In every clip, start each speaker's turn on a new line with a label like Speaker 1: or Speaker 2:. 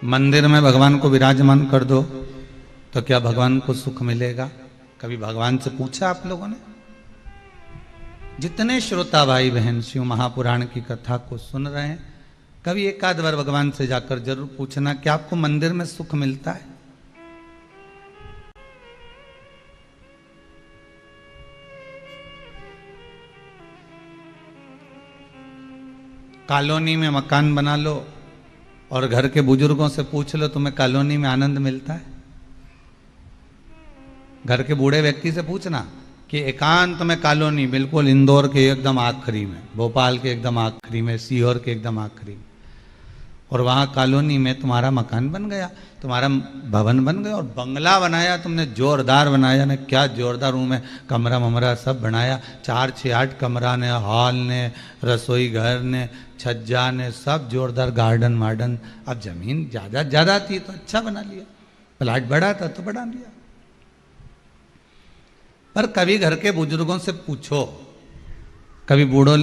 Speaker 1: मंदिर में भगवान को विराजमान कर दो तो क्या भगवान को सुख मिलेगा? कभी भगवान से पूछा आप लोगों ने? जितने श्रोता भाई बहन शिव महापुराण की कथा को सुन रहे हैं, कभी एक आध बार भगवान से जाकर जरूर पूछना कि आपको मंदिर में सुख मिलता है? कॉलोनी में मकान बना लो और घर के बुजुर्गों से पूछ लो तुम्हें कॉलोनी में आनंद मिलता है? घर के बूढ़े व्यक्ति से पूछना कि एकांत में कॉलोनी, बिल्कुल इंदौर के एकदम आखिरी में, भोपाल के एकदम आखिरी में, सीहोर के एकदम आखिरी में, और वहाँ कॉलोनी में तुम्हारा मकान बन गया, तुम्हारा भवन बन गया और बंगला बनाया तुमने, जोरदार बनाया ने, क्या जोरदार रूम है, कमरा ममरा सब बनाया, 4 6 8 कमरा ने, हॉल ने, रसोई घर ने, छज्जा ने, सब जोरदार, गार्डन वार्डन। अब जमीन ज़्यादा थी तो अच्छा बना लिया, प्लाट बड़ा था तो बढ़ा लिया। पर कभी घर के बुजुर्गों से पूछो, कभी बूढ़ों,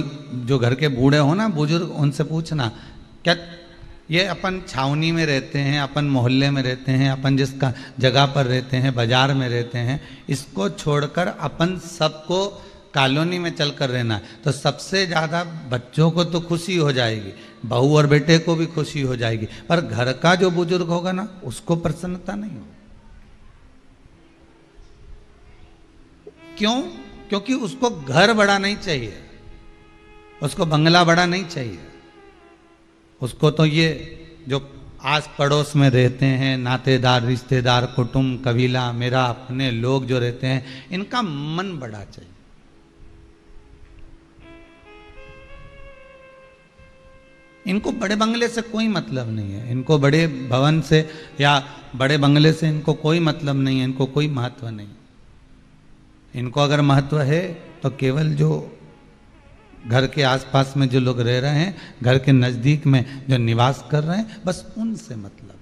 Speaker 1: जो घर के बूढ़े हो ना बुजुर्ग, उनसे पूछना, क्या ये अपन छावनी में रहते हैं, अपन मोहल्ले में रहते हैं, अपन जिस जगह पर रहते हैं, बाजार में रहते हैं, इसको छोड़कर अपन सबको कॉलोनी में चलकर रहना है तो सबसे ज़्यादा बच्चों को तो खुशी हो जाएगी, बहू और बेटे को भी खुशी हो जाएगी, पर घर का जो बुजुर्ग होगा ना उसको प्रसन्नता नहीं होगी। क्यों? क्योंकि उसको घर बड़ा नहीं चाहिए, उसको बंगला बड़ा नहीं चाहिए, उसको तो ये जो आस पड़ोस में रहते हैं, नातेदार, रिश्तेदार, कुटुंब, कबीला, मेरा अपने लोग जो रहते हैं, इनका मन बड़ा चाहिए। इनको बड़े बंगले से कोई मतलब नहीं है, इनको बड़े भवन से या बड़े बंगले से इनको कोई मतलब नहीं है, इनको कोई महत्व नहीं। इनको अगर महत्व है तो केवल जो घर के आसपास में जो लोग रह रहे हैं, घर के नज़दीक में जो निवास कर रहे हैं, बस उनसे मतलब।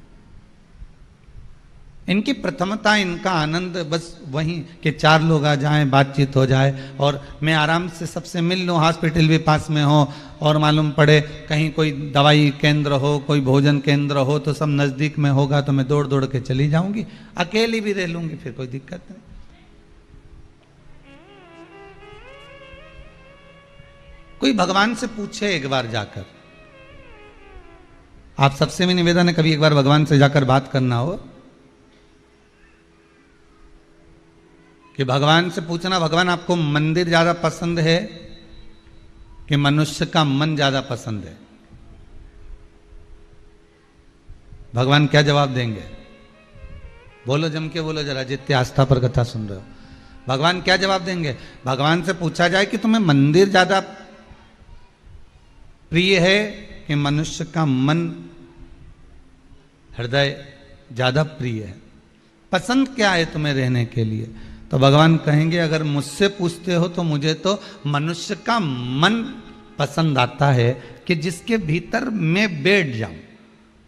Speaker 1: इनकी प्रथमता, इनका आनंद बस वहीं कि 4 लोग आ जाएं, बातचीत हो जाए और मैं आराम से सबसे मिल लूँ, हॉस्पिटल भी पास में हो और मालूम पड़े कहीं कोई दवाई केंद्र हो, कोई भोजन केंद्र हो तो सब नज़दीक में होगा तो मैं दौड़ दौड़ के चली जाऊंगी, अकेली भी रह लूँगी, फिर कोई दिक्कत नहीं। कोई भगवान से पूछे एक बार जाकर, आप सबसे भी निवेदन है कभी एक बार भगवान से जाकर बात करना हो कि भगवान से पूछना, भगवान आपको मंदिर ज्यादा पसंद है कि मनुष्य का मन ज्यादा पसंद है? भगवान क्या जवाब देंगे? बोलो, जम के बोलो जरा, जितने आस्था पर कथा सुन रहे हो, भगवान क्या जवाब देंगे? भगवान से पूछा जाए कि तुम्हें मंदिर ज्यादा प्रिय है कि मनुष्य का मन, हृदय ज्यादा प्रिय है? पसंद क्या है तुम्हें रहने के लिए? तो भगवान कहेंगे, अगर मुझसे पूछते हो तो मुझे तो मनुष्य का मन पसंद आता है कि जिसके भीतर मैं बैठ जाऊं।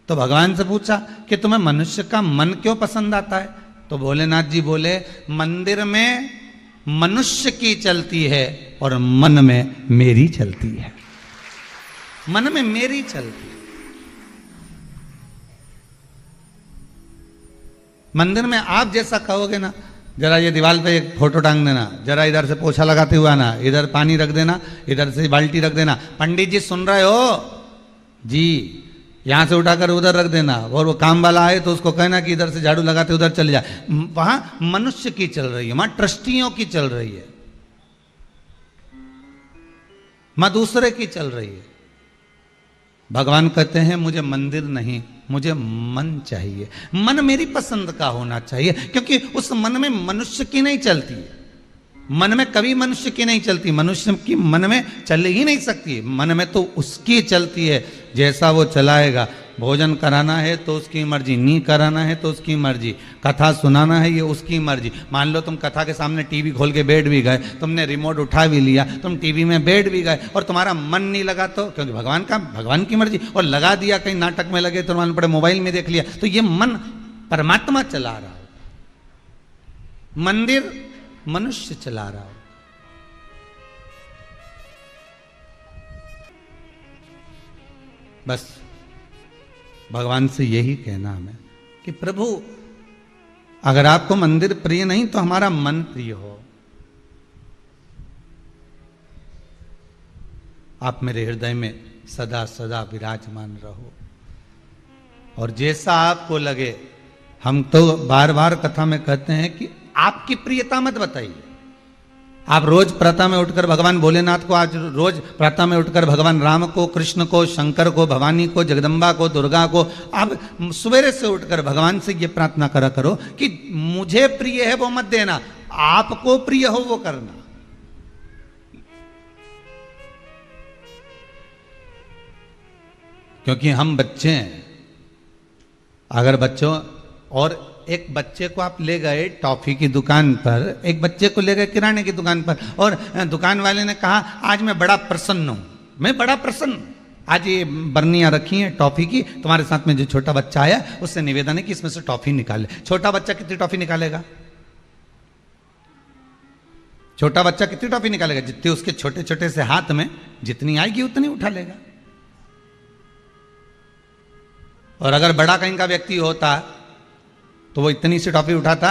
Speaker 1: तो भगवान से पूछा कि तुम्हें मनुष्य का मन क्यों पसंद आता है? तो भोलेनाथ जी बोले, मंदिर में मनुष्य की चलती है और मन में मेरी चलती है, मन में मेरी चलती है। मंदिर में आप जैसा कहोगे ना, जरा ये दीवार पे एक फोटो टांग देना, जरा इधर से पोछा लगाते हुए आना, इधर पानी रख देना, इधर से बाल्टी रख देना, पंडित जी सुन रहे हो जी, यहां से उठाकर उधर रख देना, और वो काम वाला आए तो उसको कहना कि इधर से झाड़ू लगाते उधर चले जाए। वहां मनुष्य की चल रही है, वहां ट्रस्टियों की चल रही है, वहां दूसरे की चल रही है। भगवान कहते हैं मुझे मंदिर नहीं, मुझे मन चाहिए, मन मेरी पसंद का होना चाहिए, क्योंकि उस मन में मनुष्य की नहीं चलती है, मन में कभी मनुष्य की नहीं चलती, मनुष्य की मन में चल ही नहीं सकती, मन में तो उसकी चलती है, जैसा वो चलाएगा। भोजन कराना है तो उसकी मर्जी, नी कराना है तो उसकी मर्जी, कथा सुनाना है ये उसकी मर्जी। मान लो तुम कथा के सामने टीवी खोल के बैठ भी गए, तुमने रिमोट उठा भी लिया, तुम टीवी में बैठ भी गए और तुम्हारा मन नहीं लगा तो, क्योंकि भगवान की मर्जी, और लगा दिया कहीं नाटक में लगे तो मान पड़े मोबाइल में देख लिया, तो ये मन परमात्मा चला रहा हो, मंदिर मनुष्य चला रहा हो। बस भगवान से यही कहना हमें कि प्रभु अगर आपको मंदिर प्रिय नहीं तो हमारा मन प्रिय हो। आप मेरे हृदय में सदा सदा विराजमान रहो। और जैसा आपको लगे, हम तो बार बार कथा में कहते हैं कि आपकी प्रियता मत बताइए। आप रोज प्रातः में उठकर भगवान भोलेनाथ को, आज रोज प्रातः में उठकर भगवान राम को, कृष्ण को, शंकर को, भवानी को, जगदम्बा को, दुर्गा को, आप सवेरे से उठकर भगवान से ये प्रार्थना करा करो कि मुझे प्रिय है वो मत देना, आपको प्रिय हो वो करना। क्योंकि हम बच्चे हैं। अगर बच्चों, और एक बच्चे को आप ले गए टॉफी की दुकान पर, एक बच्चे को ले गए किराने की दुकान पर, और दुकान वाले ने कहा आज मैं बड़ा प्रसन्न हूं, मैं बड़ा प्रसन्न, आज ये बर्नियां रखी हैं टॉफी की, तुम्हारे साथ में जो छोटा बच्चा आया उससे निवेदन है कि इसमें से टॉफी निकाले। छोटा बच्चा कितनी टॉफी निकालेगा? छोटा बच्चा कितनी टॉफी निकालेगा? जितनी उसके छोटे छोटे से हाथ में जितनी आएगी उतनी उठा लेगा। और अगर बड़ा कहीं का व्यक्ति होता तो वो इतनी सी टॉफी उठाता?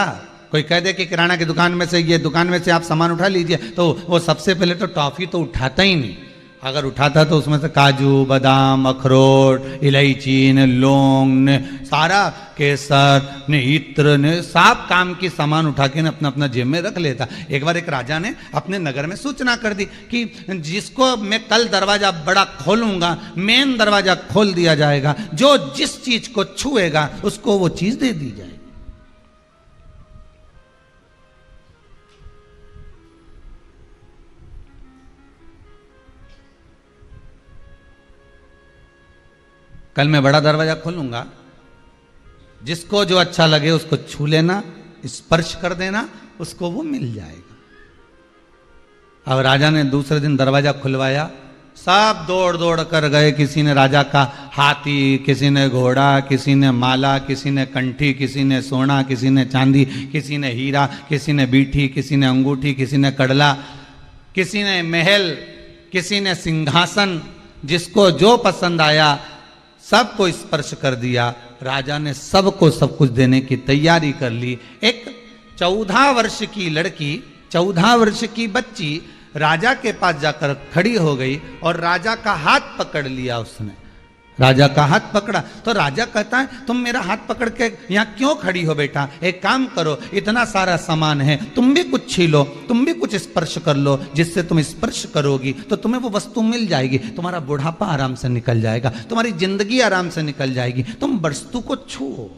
Speaker 1: कोई कह दे कि किराना की दुकान में से, ये दुकान में से आप सामान उठा लीजिए, तो वो सबसे पहले तो टॉफी तो उठाता ही नहीं। अगर उठाता तो उसमें से काजू, बादाम, अखरोट, इलायची ने, लौंग ने, सारा केसर ने, इत्र ने, सब काम की सामान उठा के अपना अपना जेब में रख लेता। एक बार एक राजा ने अपने नगर में सूचना कर दी कि जिसको मैं कल दरवाजा बड़ा खोलूंगा, मेन दरवाजा खोल दिया जाएगा, जो जिस चीज को छुएगा उसको वो चीज दे दी जाएगी। कल मैं बड़ा दरवाजा खोलूंगा, जिसको जो अच्छा लगे उसको छू लेना, स्पर्श कर देना, उसको वो मिल जाएगा। अब राजा ने दूसरे दिन दरवाजा खुलवाया, सब दौड़ दौड़ कर गए। किसी ने राजा का हाथी, किसी ने घोड़ा, किसी ने माला, किसी ने कंठी, किसी ने सोना, किसी ने चांदी, किसी ने हीरा, किसी ने बीठी, किसी ने अंगूठी, किसी ने कड़ला, किसी ने महल, किसी ने सिंहासन, जिसको जो पसंद आया सबको स्पर्श कर दिया। राजा ने सबको सब कुछ देने की तैयारी कर ली। एक 14 वर्ष की लड़की, 14 वर्ष की बच्ची राजा के पास जाकर खड़ी हो गई और राजा का हाथ पकड़ लिया उसने। राजा का हाथ पकड़ा तो राजा कहता है तुम मेरा हाथ पकड़ के यहाँ क्यों खड़ी हो बेटा? एक काम करो, इतना सारा सामान है, तुम भी कुछ छीलो, तुम भी कुछ स्पर्श कर लो, जिससे तुम स्पर्श करोगी तो तुम्हें वो वस्तु मिल जाएगी, तुम्हारा बुढ़ापा आराम से निकल जाएगा, तुम्हारी जिंदगी आराम से निकल जाएगी, तुम वस्तु को छुओ।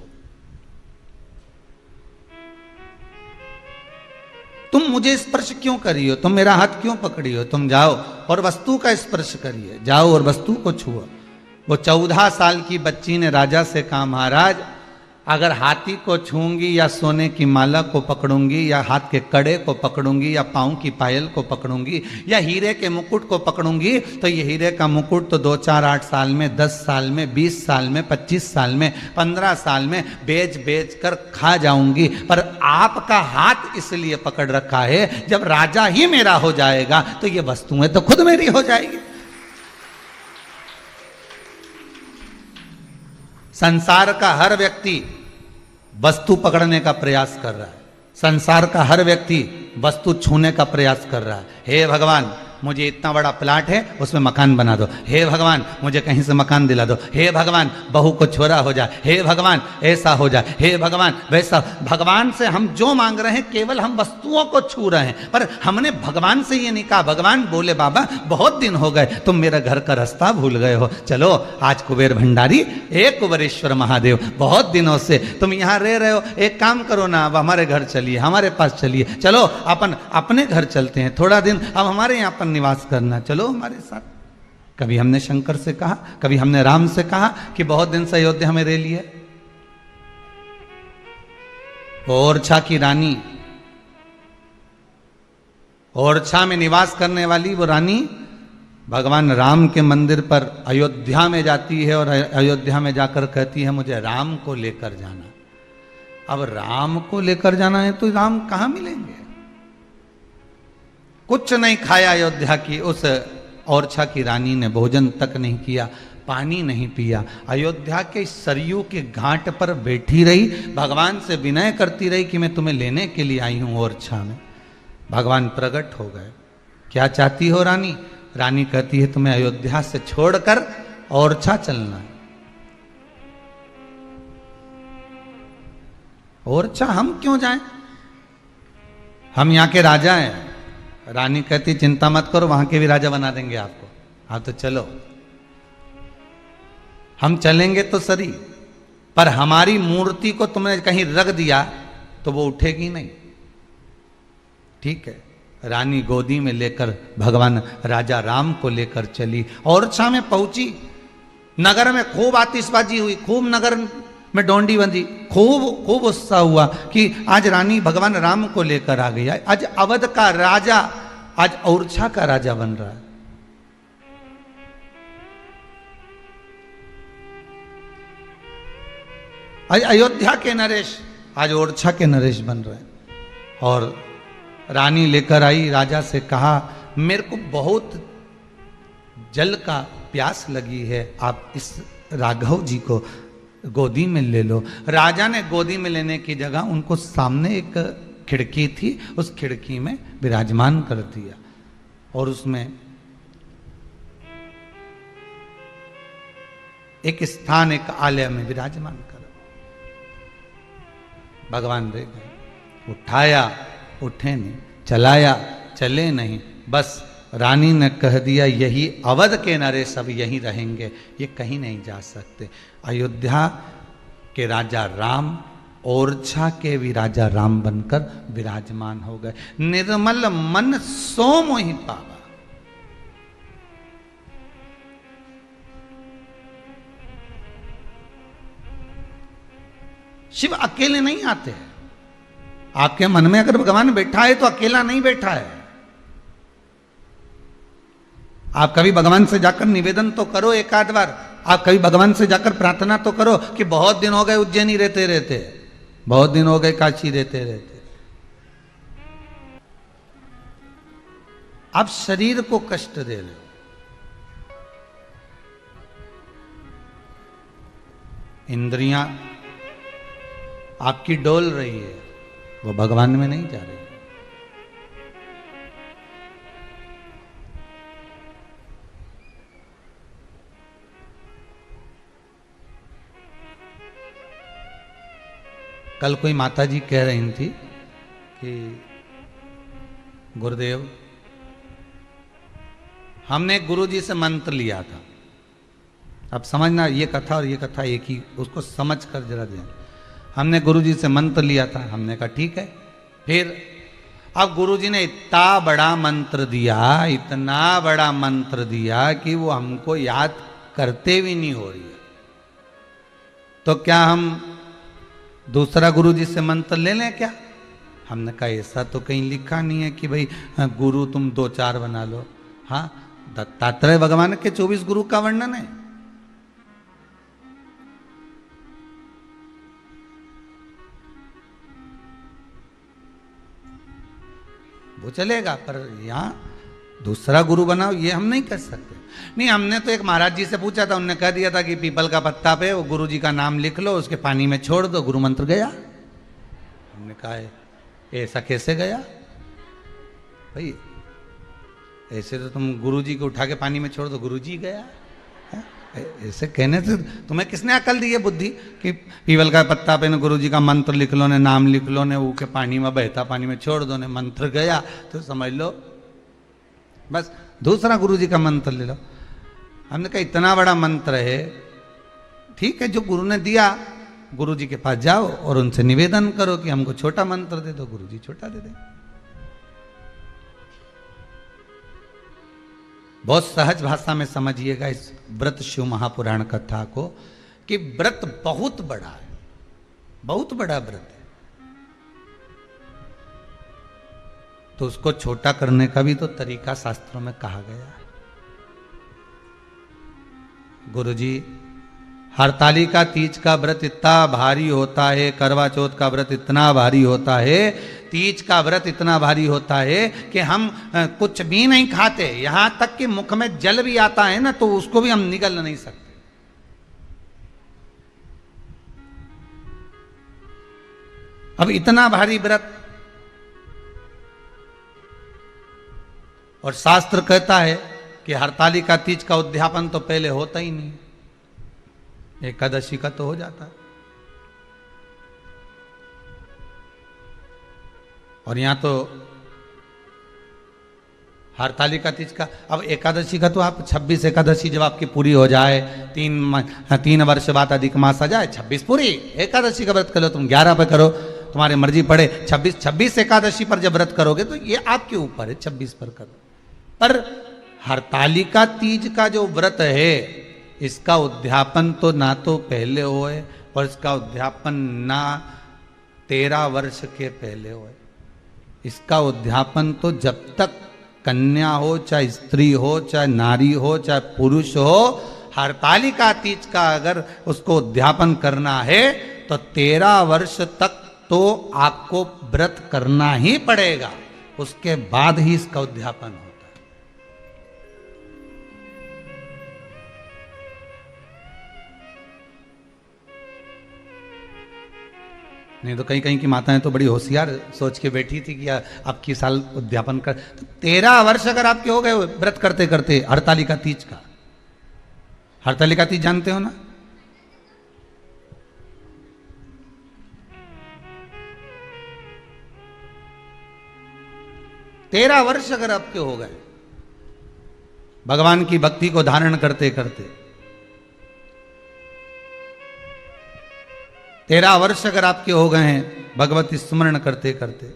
Speaker 1: तुम मुझे स्पर्श क्यों करी हो? तुम मेरा हाथ क्यों पकड़ी हो? तुम जाओ और वस्तु का स्पर्श करिए, जाओ और वस्तु को छुओ। वो 14 साल की बच्ची ने राजा से कहा महाराज, अगर हाथी को छूंगी या सोने की माला को पकड़ूंगी या हाथ के कड़े को पकड़ूंगी या पाँव की पायल को पकड़ूंगी या हीरे के मुकुट को पकड़ूंगी तो ये हीरे का मुकुट तो 2, 4, 8 साल में, 10 साल में, 20 साल में, 25 साल में, 15 साल में बेच बेच कर खा जाऊंगी। पर आपका हाथ इसलिए पकड़ रखा है, जब राजा ही मेरा हो जाएगा तो ये वस्तुएं तो खुद मेरी हो जाएगी। संसार का हर व्यक्ति वस्तु पकड़ने का प्रयास कर रहा है, संसार का हर व्यक्ति वस्तु छूने का प्रयास कर रहा है। हे भगवान, मुझे इतना बड़ा प्लाट है उसमें मकान बना दो, हे भगवान मुझे कहीं से मकान दिला दो, हे भगवान बहू को छोरा हो जाए, हे भगवान ऐसा हो जाए, हे भगवान वैसा। भगवान से हम जो मांग रहे हैं केवल हम वस्तुओं को छू रहे हैं, पर हमने भगवान से ये नहीं कहा। भगवान बोले बाबा बहुत दिन हो गए, तुम मेरा घर का रास्ता भूल गए हो, चलो आज कुबेर भंडारी, एक कुबेरेश्वर महादेव, बहुत दिनों से तुम यहाँ रह रहे हो, एक काम करो ना, अब हमारे घर चलिए, हमारे पास चलिए, चलो अपन अपने घर चलते हैं, थोड़ा दिन अब हमारे यहाँ पर निवास करना, चलो हमारे साथ। कभी हमने शंकर से कहा, कभी हमने राम से कहा कि बहुत दिन से अयोध्या में रह लिए। ओरछा की रानी, ओरछा में निवास करने वाली वो रानी भगवान राम के मंदिर पर अयोध्या में जाती है और अयोध्या में जाकर कहती है मुझे राम को लेकर जाना। अब राम को लेकर जाना है तो राम कहां मिलेंगे? कुछ नहीं खाया अयोध्या की उस ओरछा की रानी ने, भोजन तक नहीं किया। पानी नहीं पिया। अयोध्या के सरयू के घाट पर बैठी रही, भगवान से विनय करती रही कि मैं तुम्हें लेने के लिए आई हूं ओरछा में। भगवान प्रकट हो गए। क्या चाहती हो रानी? रानी कहती है तुम्हें अयोध्या से छोड़कर ओरछा चलना है। ओरछा हम क्यों जाएं? हम यहाँ के राजा हैं। रानी कहती चिंता मत करो, वहां के भी राजा बना देंगे आपको, आप तो चलो। हम चलेंगे तो सही, पर हमारी मूर्ति को तुमने कहीं रख दिया तो वो उठेगी नहीं। ठीक है। रानी गोदी में लेकर भगवान राजा राम को लेकर चली, ओरछा में पहुंची। नगर में खूब आतिशबाजी हुई, खूब नगर में डोंडी बंधी, खूब उत्साह हुआ कि आज रानी भगवान राम को लेकर आ गई। आज अवध का राजा आज ओरछा का राजा बन रहा है। आज अयोध्या के नरेश आज ओरछा के नरेश बन रहे हैं। और रानी लेकर आई, राजा से कहा मेरे को बहुत जल का प्यास लगी है, आप इस राघव जी को गोदी में ले लो। राजा ने गोदी में लेने की जगह उनको सामने एक खिड़की थी, उस खिड़की में विराजमान कर दिया और उसमें एक स्थान, एक आलय में विराजमान कर। भगवान रह गए। उठाया, उठे नहीं, चलाया, चले नहीं। बस रानी ने कह दिया यही अवध के नरेश सब यहीं रहेंगे, ये कहीं नहीं जा सकते। अयोध्या के राजा राम ओरछा के भी राजा राम बनकर विराजमान हो गए। निर्मल मन सो मोहि पावा। शिव अकेले नहीं आते हैं। आपके मन में अगर भगवान बैठा है तो अकेला नहीं बैठा है। आप कभी भगवान से जाकर निवेदन तो करो एक आध बार, आप कभी भगवान से जाकर प्रार्थना तो करो कि बहुत दिन हो गए उज्जैनी रहते रहते, बहुत दिन हो गए काशी रहते रहते। आप शरीर को कष्ट दे रहे हो। इंद्रियां आपकी डोल रही है, वो भगवान में नहीं जा रही। कल कोई माता जी कह रही थी कि गुरुदेव हमने गुरु जी से मंत्र लिया था। अब समझना, ये कथा और ये कथा एक ही, उसको समझ कर जरा दें। हमने गुरु जी से मंत्र लिया था, हमने कहा ठीक है। फिर अब गुरु जी ने इतना बड़ा मंत्र दिया, इतना बड़ा मंत्र दिया कि वो हमको याद करते भी नहीं हो रही है। तो क्या हम दूसरा गुरु जी से मंत्र ले लें क्या? हमने कहा ऐसा तो कहीं लिखा नहीं है कि भाई गुरु तुम 2-4 बना लो। हाँ, दत्तात्रेय भगवान के 24 गुरु का वर्णन है। वो चलेगा, पर यहां दूसरा गुरु बनाओ ये हम नहीं कर सकते। नहीं, हमने तो एक महाराज जी से पूछा था, उन्होंने कह दिया था कि पीपल का पत्ता पे वो गुरु जी का नाम लिख लो, उसके पानी में छोड़ दो, गुरु मंत्र गया। हमने कहा ऐसा कैसे गया भाई? ऐसे तो तुम गुरु जी को उठा के पानी में छोड़ दो, गुरु जी गया। ऐसे कहने से तुम्हें किसने अकल दी है, बुद्धि कि पीपल का पत्ता पे न गुरु जी का मंत्र लिख लो, ने नाम लिख लो, ने वो के पानी में बहता पानी में छोड़ दो, ने मंत्र गया तो समझ लो बस दूसरा गुरु जी का मंत्र ले लो। हमने कहा इतना बड़ा मंत्र है, ठीक है, जो गुरु ने दिया गुरु जी के पास जाओ और उनसे निवेदन करो कि हमको छोटा मंत्र दे दो, गुरु जी छोटा दे दे। बहुत सहज भाषा में समझिएगा इस व्रत शिव महापुराण कथा को कि व्रत बहुत बड़ा है, बहुत बड़ा व्रत है, तो उसको छोटा करने का भी तो तरीका शास्त्रों में कहा गया है। गुरुजी, हरतालिका तीज का व्रत इतना भारी होता है, करवा चौथ का व्रत इतना भारी होता है, तीज का व्रत इतना भारी होता है कि हम कुछ भी नहीं खाते, यहां तक कि मुख में जल भी आता है ना तो उसको भी हम निगल नहीं सकते। अब इतना भारी व्रत, और शास्त्र कहता है कि हरतालिका तीज का उद्यापन तो पहले होता ही नहीं, एकादशी का तो हो जाता है। और यहां तो हरतालिका तीज का, अब एकादशी का तो आप 26 एकादशी जब आपकी पूरी हो जाए, 3 वर्ष बाद अधिक मास आ जाए, 26 पूरी एकादशी का व्रत कर लो, तुम 11 पे करो, तुम्हारी मर्जी पड़े, 26 एकादशी पर जब व्रत करोगे तो ये आपके ऊपर है, 26 पर करो। पर हरतालिका तीज का जो व्रत है, इसका उद्यापन तो ना तो पहले होए, और इसका उद्यापन ना 13 वर्ष के पहले होए। इसका उद्यापन तो जब तक कन्या हो, चाहे स्त्री हो, चाहे नारी हो, चाहे पुरुष हो, हरतालिका तीज का अगर उसको उद्यापन करना है तो 13 वर्ष तक तो आपको व्रत करना ही पड़ेगा, उसके बाद ही इसका उद्यापन होता है। नहीं तो कहीं कहीं की माताएं तो बड़ी होशियार सोच के बैठी थी कि अब की साल उद्यापन कर, तो 13 वर्ष अगर आपके हो गए व्रत करते करते हरतालिका तीज का। हरतालिका तीज जानते हो ना? तेरह वर्ष अगर आपके हो गए भगवान की भक्ति को धारण करते करते, 13 वर्ष अगर आपके हो गए हैं भगवती स्मरण करते करते,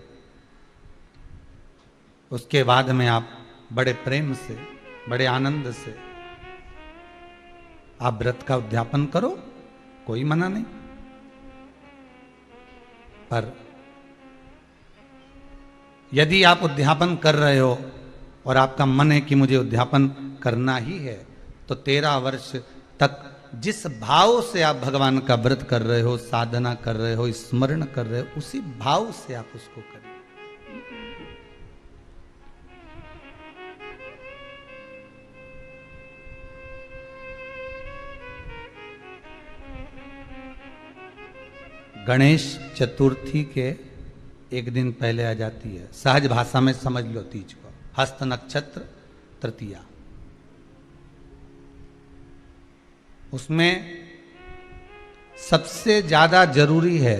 Speaker 1: उसके बाद में आप बड़े प्रेम से, बड़े आनंद से आप व्रत का उद्यापन करो, कोई मना नहीं। पर यदि आप उद्यापन कर रहे हो और आपका मन है कि मुझे उद्यापन करना ही है, तो 13 वर्ष तक जिस भाव से आप भगवान का व्रत कर रहे हो, साधना कर रहे हो, स्मरण कर रहे हो, उसी भाव से आप उसको करें। गणेश चतुर्थी के एक दिन पहले आ जाती है, सहज भाषा में समझ लो तीज को, हस्त नक्षत्र तृतीया। उसमें सबसे ज्यादा जरूरी है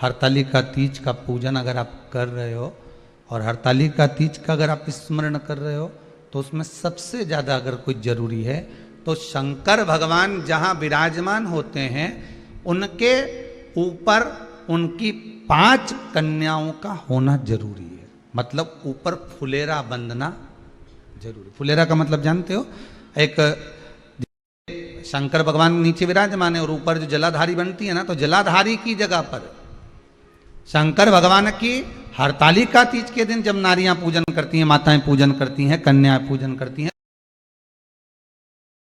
Speaker 1: हरतालिका तीज का पूजन अगर आप कर रहे हो, और हरतालिका तीज का अगर आप स्मरण कर रहे हो, तो उसमें सबसे ज्यादा अगर कोई जरूरी है तो शंकर भगवान जहां विराजमान होते हैं उनके ऊपर उनकी 5 कन्याओं का होना जरूरी है। मतलब ऊपर फुलेरा बंधना जरूरी। फुलेरा का मतलब जानते हो? एक शंकर भगवान नीचे विराजमान है और ऊपर जो जलाधारी बनती है ना, तो जलाधारी की जगह पर शंकर भगवान की हरतालिका तीज के दिन जब नारियां पूजन करती हैं, माताएं पूजन करती हैं, कन्याएं पूजन करती हैं,